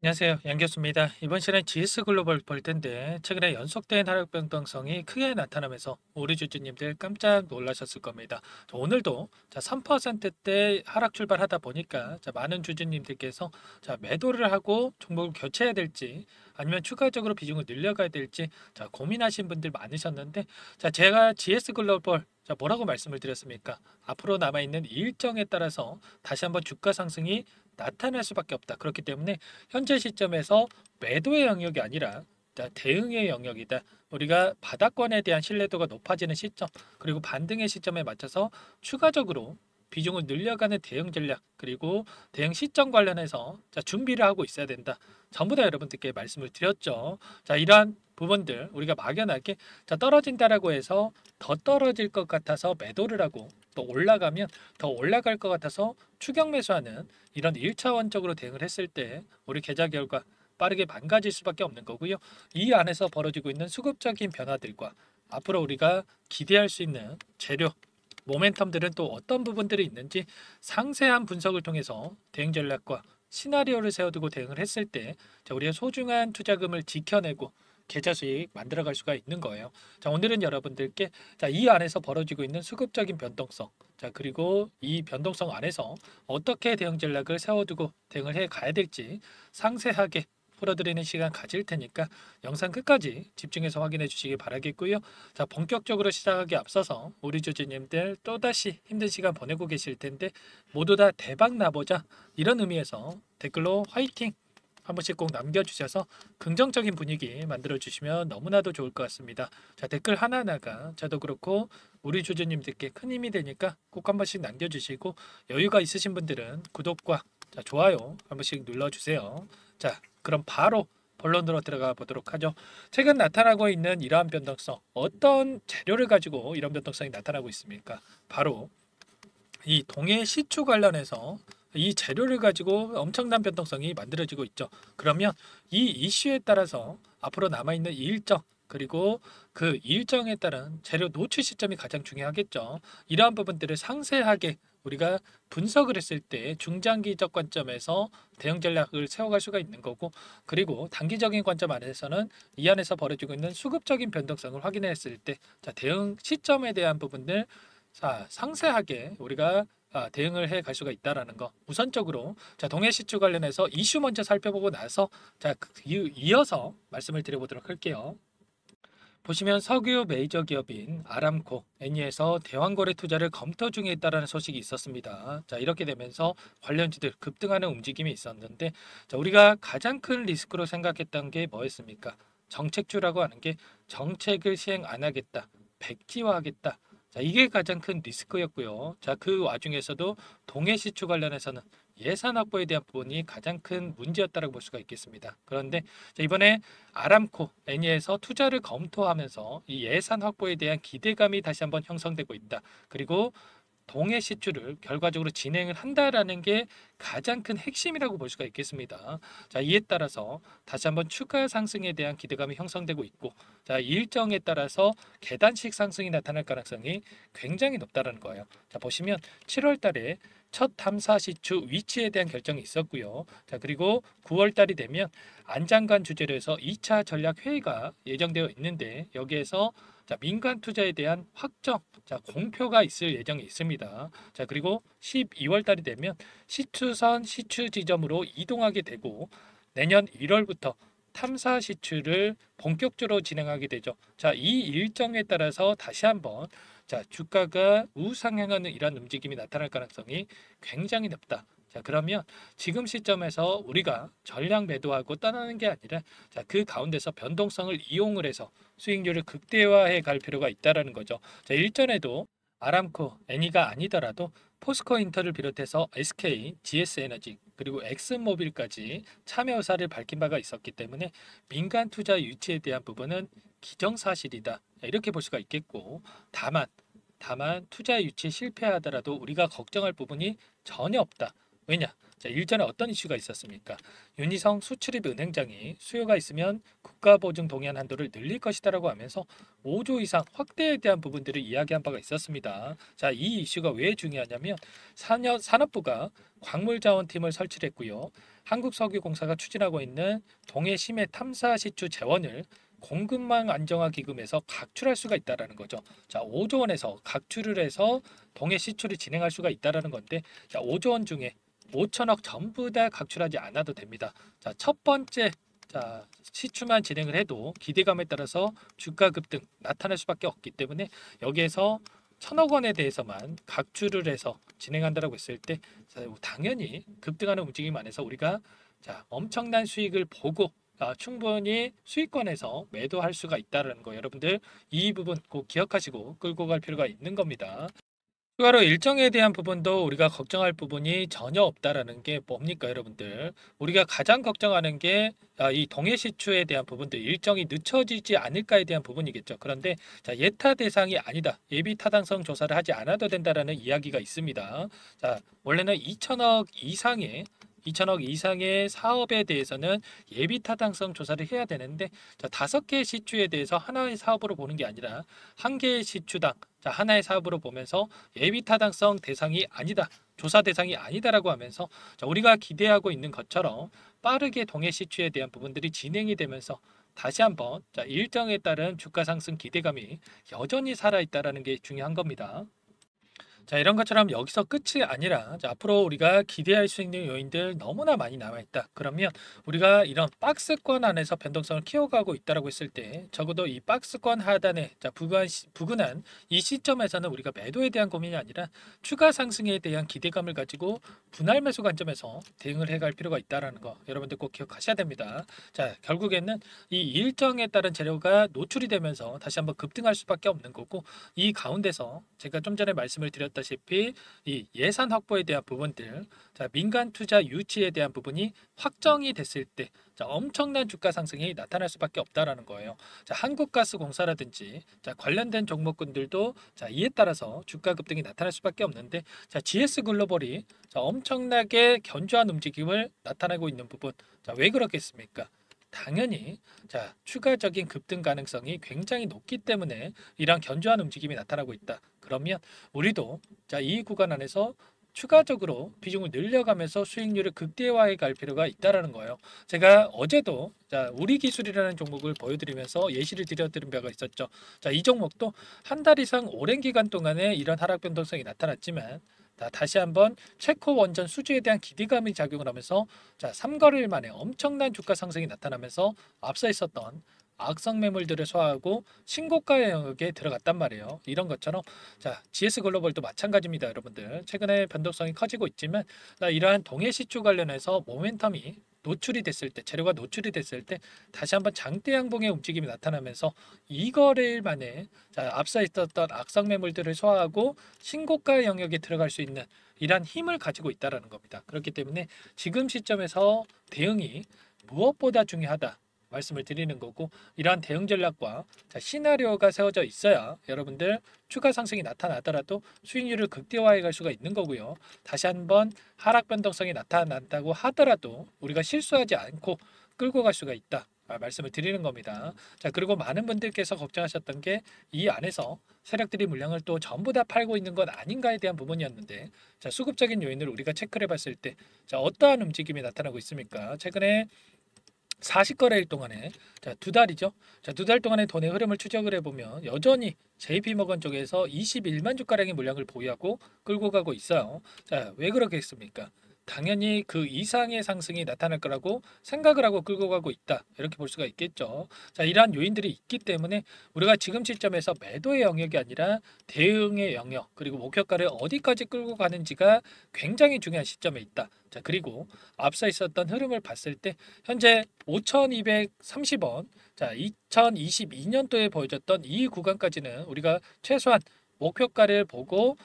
안녕하세요. 양 교수입니다. 이번 시간에 GS 글로벌 볼 텐데 최근에 연속된 하락 변동성이 크게 나타나면서 우리 주주님들 깜짝 놀라셨을 겁니다. 오늘도 3%대 하락 출발하다 보니까 많은 주주님들께서 매도를 하고 종목을 교체해야 될지 아니면 추가적으로 비중을 늘려가야 될지 고민하신 분들 많으셨는데 제가 GS 글로벌 뭐라고 말씀을 드렸습니까? 앞으로 남아있는 일정에 따라서 다시 한번 주가 상승이 나타날 수밖에 없다. 그렇기 때문에 현재 시점에서 매도의 영역이 아니라 대응의 영역이다. 우리가 바닥권에 대한 신뢰도가 높아지는 시점 그리고 반등의 시점에 맞춰서 추가적으로 비중을 늘려가는 대응 전략 그리고 대응 시점 관련해서 준비를 하고 있어야 된다. 전부 다 여러분들께 말씀을 드렸죠. 이러한 부분들 우리가 막연하게 떨어진다라고 해서 더 떨어질 것 같아서 매도를 하고 또 올라가면 더 올라갈 것 같아서 추격 매수하는 이런 1차원적으로 대응을 했을 때 우리 계좌 결과 빠르게 망가질 수밖에 없는 거고요. 이 안에서 벌어지고 있는 수급적인 변화들과 앞으로 우리가 기대할 수 있는 재료, 모멘텀들은 또 어떤 부분들이 있는지 상세한 분석을 통해서 대응 전략과 시나리오를 세워두고 대응을 했을 때 우리의 소중한 투자금을 지켜내고 계좌 수익 만들어갈 수가 있는 거예요. 오늘은 여러분들께 이 안에서 벌어지고 있는 수급적인 변동성, 그리고 이 변동성 안에서 어떻게 대응 전략을 세워두고 대응을 해 가야 될지 상세하게 풀어드리는 시간 가질 테니까 영상 끝까지 집중해서 확인해 주시기 바라겠고요. 본격적으로 시작하기 앞서서 우리 주주님들 또다시 힘든 시간 보내고 계실 텐데 모두 다 대박 나보자 이런 의미에서 댓글로 화이팅 한 번씩 꼭 남겨주셔서 긍정적인 분위기 만들어주시면 너무나도 좋을 것 같습니다. 댓글 하나하나가 저도 그렇고 우리 주주님들께 큰 힘이 되니까 꼭 한 번씩 남겨주시고 여유가 있으신 분들은 구독과 좋아요 한 번씩 눌러주세요. 그럼 바로 본론으로 들어가 보도록 하죠. 최근 나타나고 있는 이러한 변동성, 어떤 재료를 가지고 이런 변동성이 나타나고 있습니까? 바로 이 동해 시추 관련해서 이 재료를 가지고 엄청난 변동성이 만들어지고 있죠. 그러면 이 이슈에 따라서 앞으로 남아있는 일정 그리고 그 일정에 따른 재료 노출 시점이 가장 중요하겠죠. 이러한 부분들을 상세하게 우리가 분석을 했을 때 중장기적 관점에서 대응 전략을 세워갈 수가 있는 거고, 그리고 단기적인 관점 안에서는 이 안에서 벌어지고 있는 수급적인 변동성을 확인했을 때 대응 시점에 대한 부분들 상세하게 우리가 대응을 해 갈 수가 있다라는 거. 우선적으로 동해 시추 관련해서 이슈 먼저 살펴보고 나서 이어서 말씀을 드려보도록 할게요. 보시면 석유 메이저 기업인 아람코, 애니에서 대왕거래 투자를 검토 중에 있다라는 소식이 있었습니다. 이렇게 되면서 관련주들 급등하는 움직임이 있었는데, 우리가 가장 큰 리스크로 생각했던 게 뭐였습니까? 정책주라고 하는 게 정책을 시행 안 하겠다, 백지화하겠다. 이게 가장 큰 리스크였고요. 그 와중에서도 동해 시추 관련해서는 예산 확보에 대한 부분이 가장 큰 문제였다고 볼 수가 있겠습니다. 그런데 이번에 아람코, 애니에서 투자를 검토하면서 이 예산 확보에 대한 기대감이 다시 한번 형성되고 있다. 그리고 동해 시추를 결과적으로 진행을 한다라는 게 가장 큰 핵심이라고 볼 수가 있겠습니다. 이에 따라서 다시 한번 추가 상승에 대한 기대감이 형성되고 있고, 일정에 따라서 계단식 상승이 나타날 가능성이 굉장히 높다는 거예요. 보시면 7월 달에 첫 탐사 시추 위치에 대한 결정이 있었고요. 그리고 9월 달이 되면 안장관 주재로 해서 2차 전략 회의가 예정되어 있는데, 여기에서 민간 투자에 대한 확정, 공표가 있을 예정이 있습니다. 그리고 12월 달이 되면 시추선 시추 지점으로 이동하게 되고, 내년 1월부터 탐사 시추를 본격적으로 진행하게 되죠. 이 일정에 따라서 다시 한번 주가가 우상향하는 이런 움직임이 나타날 가능성이 굉장히 높다. 그러면 지금 시점에서 우리가 전량 매도하고 떠나는 게 아니라 그 가운데서 변동성을 이용을 해서 수익률을 극대화해 갈 필요가 있다라는 거죠. 일전에도 아람코, 애니가 아니더라도 포스코 인터를 비롯해서 SK, GS에너지 그리고 엑슨모빌까지 참여 의사를 밝힌 바가 있었기 때문에 민간 투자 유치에 대한 부분은 기정사실이다. 이렇게 볼 수가 있겠고, 다만 투자 유치에 실패하더라도 우리가 걱정할 부분이 전혀 없다. 왜냐? 일전에 어떤 이슈가 있었습니까? 윤희성 수출입 은행장이 수요가 있으면 국가보증 동의안 한도를 늘릴 것이다라고 하면서 5조 이상 확대에 대한 부분들을 이야기한 바가 있었습니다. 이 이슈가 왜 중요하냐면 산업부가 광물자원팀을 설치했고요. 한국석유공사가 추진하고 있는 동해 심해 탐사 시추 재원을 공급망 안정화 기금에서 각출할 수가 있다라는 거죠. 자, 5조 원에서 각출을 해서 동해 시추를 진행할 수가 있다라는 건데, 자, 5조 원 중에 5천억 전부 다 각출하지 않아도 됩니다. 자, 첫 번째 시추만 진행을 해도 기대감에 따라서 주가 급등 나타날 수밖에 없기 때문에 여기에서 1,000억 원에 대해서만 각출을 해서 진행한다라고 했을 때 당연히 급등하는 움직임 안에서 우리가 엄청난 수익을 보고 충분히 수익권에서 매도할 수가 있다는 거, 여러분들 이 부분 꼭 기억하시고 끌고 갈 필요가 있는 겁니다. 추가로 일정에 대한 부분도 우리가 걱정할 부분이 전혀 없다라는 게 뭡니까, 여러분들? 우리가 가장 걱정하는 게 이 동해 시추에 대한 부분들, 일정이 늦춰지지 않을까에 대한 부분이겠죠. 그런데 예타 대상이 아니다, 예비 타당성 조사를 하지 않아도 된다라는 이야기가 있습니다. 자, 원래는 2천억 이상의 사업에 대해서는 예비 타당성 조사를 해야 되는데, 5개의 시추에 대해서 하나의 사업으로 보는 게 아니라 한 개의 시추당 하나의 사업으로 보면서 예비 타당성 대상이 아니다, 조사 대상이 아니다라고 하면서 우리가 기대하고 있는 것처럼 빠르게 동해 시추에 대한 부분들이 진행이 되면서 다시 한번 일정에 따른 주가 상승 기대감이 여전히 살아있다라는 게 중요한 겁니다. 자, 이런 것처럼 여기서 끝이 아니라 앞으로 우리가 기대할 수 있는 요인들 너무나 많이 남아있다. 그러면 우리가 이런 박스권 안에서 변동성을 키워가고 있다고 했을 때 적어도 이 박스권 하단에 부근한 이 시점에서는 우리가 매도에 대한 고민이 아니라 추가 상승에 대한 기대감을 가지고 분할 매수 관점에서 대응을 해갈 필요가 있다는 거, 여러분들 꼭 기억하셔야 됩니다. 자, 결국에는 이 일정에 따른 재료가 노출이 되면서 다시 한번 급등할 수밖에 없는 거고, 이 가운데서 제가 좀 전에 말씀을 드렸다시피 이 예산 확보에 대한 부분들, 민간 투자 유치에 대한 부분이 확정이 됐을 때 엄청난 주가 상승이 나타날 수밖에 없다라는 거예요. 한국가스공사라든지 관련된 종목군들도 이에 따라서 주가 급등이 나타날 수밖에 없는데, GS글로벌이 엄청나게 견조한 움직임을 나타내고 있는 부분, 왜 그렇겠습니까? 당연히 추가적인 급등 가능성이 굉장히 높기 때문에 이런 견조한 움직임이 나타나고 있다. 그러면 우리도 이 구간 안에서 추가적으로 비중을 늘려가면서 수익률을 극대화해 갈 필요가 있다라는 거예요. 제가 어제도 우리 기술이라는 종목을 보여드리면서 예시를 드려드린 바가 있었죠. 이 종목도 한 달 이상 오랜 기간 동안에 이런 하락 변동성이 나타났지만 다시 한번 체코 원전 수주에 대한 기대감이 작용을 하면서 3거래일 만에 엄청난 주가 상승이 나타나면서 앞서 있었던 악성 매물들을 소화하고 신고가 영역에 들어갔단 말이에요. 이런 것처럼 GS글로벌도 마찬가지입니다, 여러분들. 최근에 변동성이 커지고 있지만 이러한 동해 시추 관련해서 모멘텀이 노출이 됐을 때, 재료가 노출이 됐을 때 다시 한번 장대 양봉의 움직임이 나타나면서 2거래일 만에 앞서 있었던 악성 매물들을 소화하고 신고가 영역에 들어갈 수 있는 이러한 힘을 가지고 있다는 겁니다. 그렇기 때문에 지금 시점에서 대응이 무엇보다 중요하다 말씀을 드리는 거고, 이러한 대응 전략과 시나리오가 세워져 있어야 여러분들 추가 상승이 나타나더라도 수익률을 극대화해 갈 수가 있는 거고요. 다시 한번 하락 변동성이 나타난다고 하더라도 우리가 실수하지 않고 끌고 갈 수가 있다 말씀을 드리는 겁니다. 그리고 많은 분들께서 걱정하셨던 게 이 안에서 세력들이 물량을 또 전부 다 팔고 있는 건 아닌가에 대한 부분이었는데, 수급적인 요인을 우리가 체크를 해봤을 때 어떠한 움직임이 나타나고 있습니까? 최근에 40거래일 동안에 2달이죠. 2달 동안의 돈의 흐름을 추적을 해보면 여전히 JP모건 쪽에서 21만 주가량의 물량을 보유하고 끌고 가고 있어요. 왜 그러겠습니까? 당연히 그 이상의 상승이 나타날 거라고 생각을 하고 끌고 가고 있다, 이렇게 볼 수가 있겠죠. 이러한 요인들이 있기 때문에 우리가 지금 시점에서 매도의 영역이 아니라 대응의 영역, 그리고 목표가를 어디까지 끌고 가는지가 굉장히 중요한 시점에 있다. 그리고 앞서 있었던 흐름을 봤을 때 현재 5,230원, 2022년도에 보여줬던 이 구간까지는 우리가 최소한 목표가를 보고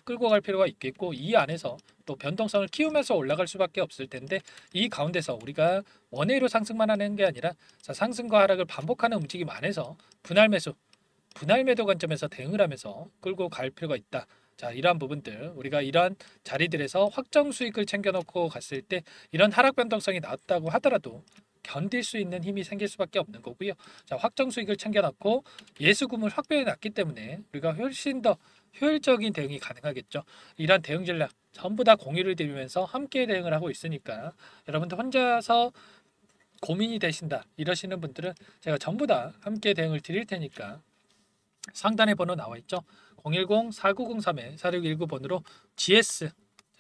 끌고 갈 필요가 있겠고, 이 안에서 또 변동성을 키우면서 올라갈 수밖에 없을 텐데, 이 가운데서 우리가 원회로 상승만 하는 게 아니라 상승과 하락을 반복하는 움직임 안에서 분할 매도 관점에서 대응을 하면서 끌고 갈 필요가 있다. 이러한 부분들, 우리가 이러한 자리들에서 확정 수익을 챙겨놓고 갔을 때 이런 하락 변동성이 나왔다고 하더라도 견딜 수 있는 힘이 생길 수밖에 없는 거고요. 확정 수익을 챙겨놨고 예수금을 확보해 놨기 때문에 우리가 훨씬 더 효율적인 대응이 가능하겠죠. 이러한 대응 전략 전부 다 공유를 드리면서 함께 대응을 하고 있으니까 여러분들 혼자서 고민이 되신다 이러시는 분들은 제가 전부 다 함께 대응을 드릴 테니까 상단에 번호 나와 있죠. 010-4903-4619번으로 GS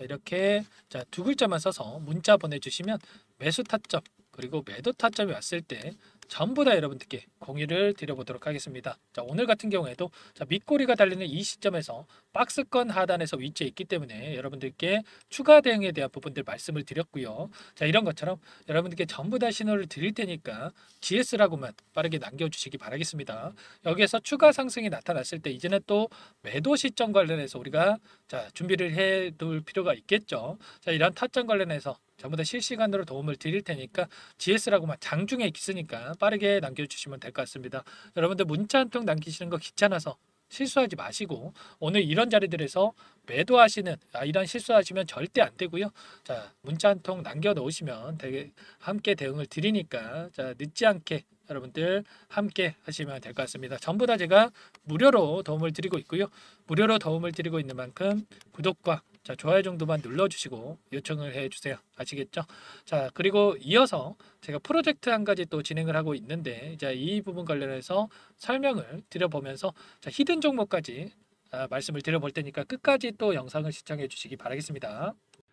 이렇게 두 글자만 써서 문자 보내주시면 매수 타점 그리고 매도 타점이 왔을 때 전부 다 여러분들께 공유를 드려보도록 하겠습니다. 오늘 같은 경우에도 밑꼬리가 달리는 이 시점에서 박스권 하단에서 위치해 있기 때문에 여러분들께 추가 대응에 대한 부분들 말씀을 드렸고요. 이런 것처럼 여러분들께 전부 다 신호를 드릴 테니까 GS라고만 빠르게 남겨주시기 바라겠습니다. 여기에서 추가 상승이 나타났을 때 이제는 또 매도 시점 관련해서 우리가 준비를 해 둘 필요가 있겠죠. 이런 타점 관련해서 전부 다 실시간으로 도움을 드릴 테니까 GS라고만 장중에 있으니까 빠르게 남겨주시면 될 것 같습니다. 여러분들 문자 한 통 남기시는 거 귀찮아서 실수하지 마시고 오늘 이런 자리들에서 매도하시는 이런 실수하시면 절대 안 되고요. 문자 한 통 남겨 놓으시면 함께 대응을 드리니까 늦지 않게 여러분들 함께 하시면 될 것 같습니다. 전부 다 제가 무료로 도움을 드리고 있고요. 무료로 도움을 드리고 있는 만큼 구독과 좋아요 정도만 눌러주시고 요청을 해주세요. 아시겠죠? 그리고 이어서 제가 프로젝트 한 가지 또 진행을 하고 있는데 이 부분 관련해서 설명을 드려보면서 히든 종목까지 말씀을 드려볼 테니까 끝까지 또 영상을 시청해 주시기 바라겠습니다.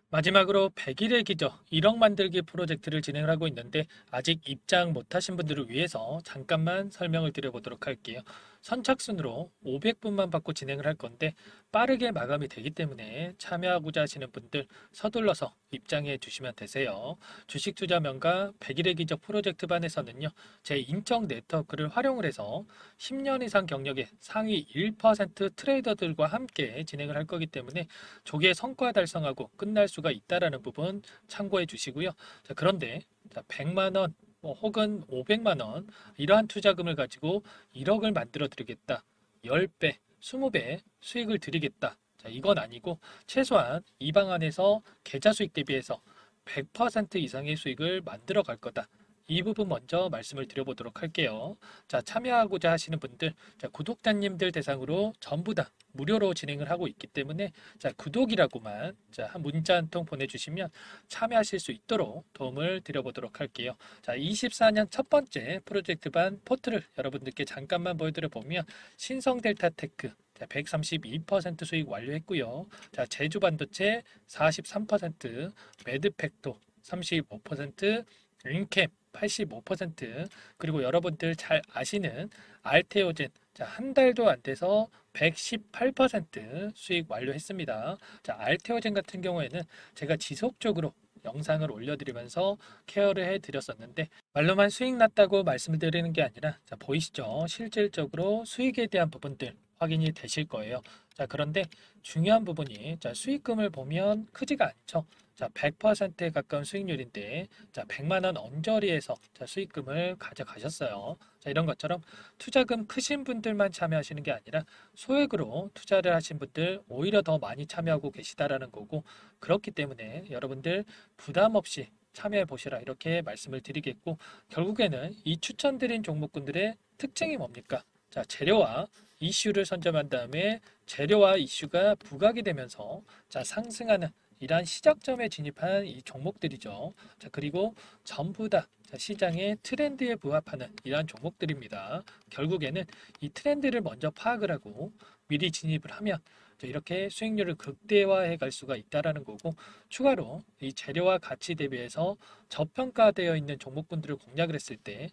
마지막으로 100일의 기적 1억 만들기 프로젝트를 진행을 하고 있는데 아직 입장 못하신 분들을 위해서 잠깐만 설명을 드려보도록 할게요. 선착순으로 500분만 받고 진행을 할 건데 빠르게 마감이 되기 때문에 참여하고자 하시는 분들 서둘러서 입장해 주시면 되세요. 주식투자명가 100일의 기적 프로젝트 반에서는요. 제 인적 네트워크를 활용을 해서 10년 이상 경력의 상위 1% 트레이더들과 함께 진행을 할 거기 때문에 조기에 성과 달성하고 끝날 수가 있다라는 부분 참고해 주시고요. 그런데 100만 원 혹은 500만 원 이러한 투자금을 가지고 1억을 만들어 드리겠다. 10배, 20배 수익을 드리겠다. 이건 아니고 최소한 이 방안에서 계좌 수익 대비해서 100% 이상의 수익을 만들어 갈 거다. 이 부분 먼저 말씀을 드려보도록 할게요. 참여하고자 하시는 분들, 구독자님들 대상으로 전부 다 무료로 진행을 하고 있기 때문에 구독이라고만 한 문자 한 통 보내주시면 참여하실 수 있도록 도움을 드려보도록 할게요. 24년 첫 번째 프로젝트 반 포트를 여러분들께 잠깐만 보여드려 보면 신성 델타 테크 132% 수익 완료했고요. 제주 반도체 43%, 매드팩토 35%, 링캠 85% 그리고 여러분들 잘 아시는 알테오젠 한 달도 안 돼서 118% 수익 완료했습니다. 알테오젠 같은 경우에는 제가 지속적으로 영상을 올려드리면서 케어를 해드렸었는데 말로만 수익 났다고 말씀을 드리는 게 아니라 보이시죠? 실질적으로 수익에 대한 부분들 확인이 되실 거예요. 그런데 중요한 부분이 수익금을 보면 크지가 않죠. 100%에 가까운 수익률인데 100만 원 언저리에서 수익금을 가져가셨어요. 이런 것처럼 투자금 크신 분들만 참여하시는 게 아니라 소액으로 투자를 하신 분들 오히려 더 많이 참여하고 계시다라는 거고 그렇기 때문에 여러분들 부담 없이 참여해 보시라 이렇게 말씀을 드리겠고 결국에는 이 추천드린 종목군들의 특징이 뭡니까? 재료와 이슈를 선점한 다음에 재료와 이슈가 부각이 되면서 상승하는 이러한 시작점에 진입한 이 종목들이죠. 그리고 전부 다 시장의 트렌드에 부합하는 이러한 종목들입니다. 결국에는 이 트렌드를 먼저 파악을 하고 미리 진입을 하면 이렇게 수익률을 극대화해 갈 수가 있다라는 거고 추가로 이 재료와 가치 대비해서 저평가되어 있는 종목군들을 공략을 했을 때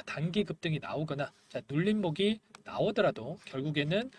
단기 급등이 나오거나 눌림목이 나오더라도 결국에는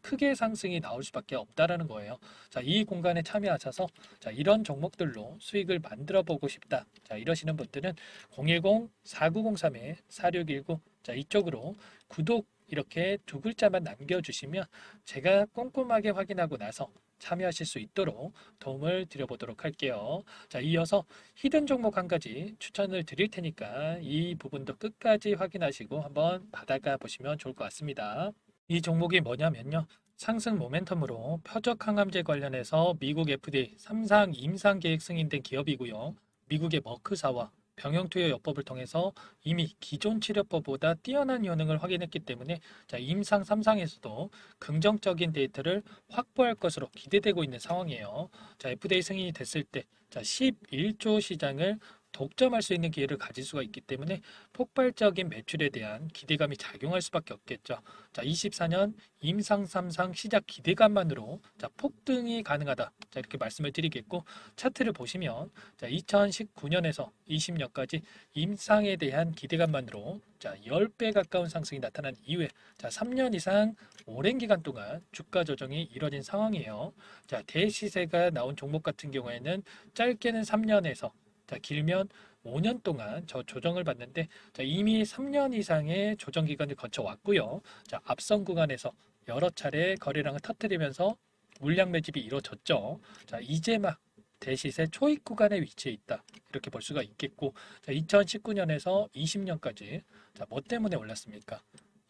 크게 상승이 나올 수밖에 없다라는 거예요. 이 공간에 참여하셔서 이런 종목들로 수익을 만들어 보고 싶다. 이러시는 분들은 010-4903-4619 이쪽으로 구독 이렇게 두 글자만 남겨주시면 제가 꼼꼼하게 확인하고 나서 참여하실 수 있도록 도움을 드려보도록 할게요. 이어서 히든 종목 한 가지 추천을 드릴 테니까 이 부분도 끝까지 확인하시고 한번 받아가 보시면 좋을 것 같습니다. 이 종목이 뭐냐면요. 상승 모멘텀으로 표적 항암제 관련해서 미국 FDA 3상 임상 계획 승인된 기업이고요. 미국의 머크사와 병용투여 요법을 통해서 이미 기존 치료법보다 뛰어난 효능을 확인했기 때문에 자, 임상 3상에서도 긍정적인 데이터를 확보할 것으로 기대되고 있는 상황이에요. 자, FDA 승인이 됐을 때 자, 11조 시장을 독점할 수 있는 기회를 가질 수가 있기 때문에 폭발적인 매출에 대한 기대감이 작용할 수밖에 없겠죠. 자, 24년 임상 3상 시작 기대감만으로 자, 폭등이 가능하다. 자, 이렇게 말씀을 드리겠고 차트를 보시면 자, 2019년에서 20년까지 임상에 대한 기대감만으로 자, 10배 가까운 상승이 나타난 이후에 자, 3년 이상 오랜 기간 동안 주가 조정이 이뤄진 상황이에요. 자, 대시세가 나온 종목 같은 경우에는 짧게는 3년에서 자, 길면 5년 동안 저 조정을 받는데 자, 이미 3년 이상의 조정 기간을 거쳐왔고요. 자, 앞선 구간에서 여러 차례 거래량을 터뜨리면서 물량 매집이 이루어졌죠. 자, 이제 막 대시세 초입 구간에 위치해 있다. 이렇게 볼 수가 있겠고, 자, 2019년에서 20년까지 자, 뭐 때문에 올랐습니까?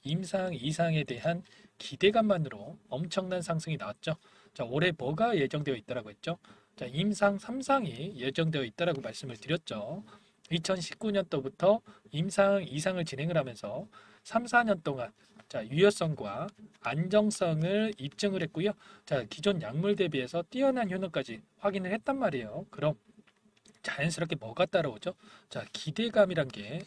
임상 이상에 대한 기대감만으로 엄청난 상승이 나왔죠. 자, 올해 뭐가 예정되어 있다라고 했죠? 자, 임상 3상이 예정되어 있다라고 말씀을 드렸죠. 2019년도부터 임상 2상을 진행을 하면서 3, 4년 동안 자, 유효성과 안정성을 입증을 했고요. 자, 기존 약물 대비해서 뛰어난 효능까지 확인을 했단 말이에요. 그럼 자연스럽게 뭐가 따라오죠? 자, 기대감이란 게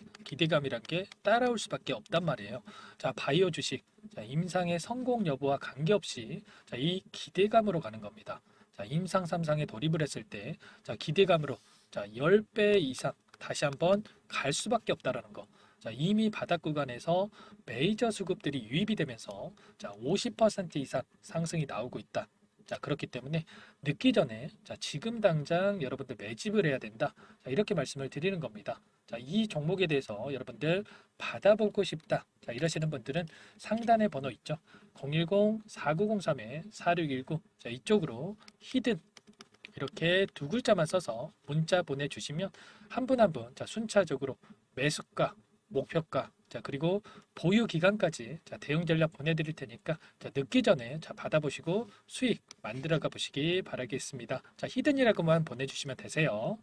따라올 수밖에 없단 말이에요. 자, 바이오 주식, 자, 임상의 성공 여부와 관계없이 자, 이 기대감으로 가는 겁니다. 자, 임상 3상에 돌입을 했을 때, 자, 기대감으로 자, 10배 이상 다시 한번 갈 수밖에 없다라는 거. 자, 이미 바닥 구간에서 메이저 수급들이 유입이 되면서 자, 50% 이상 상승이 나오고 있다. 자, 그렇기 때문에 늦기 전에 자, 지금 당장 여러분들 매집을 해야 된다. 자, 이렇게 말씀을 드리는 겁니다. 자, 이 종목에 대해서 여러분들 받아보고 싶다. 자, 이러시는 분들은 상단에 번호 있죠. 010-4903-4619. 자, 이쪽으로 히든 이렇게 두 글자만 써서 문자 보내주시면 한 분 한 분 자, 순차적으로 매수가, 목표가, 자, 그리고 보유 기간까지 자, 대응 전략 보내드릴 테니까 자, 늦기 전에 자, 받아보시고 수익 만들어가 보시기 바라겠습니다. 자, 히든이라고만 보내주시면 되세요.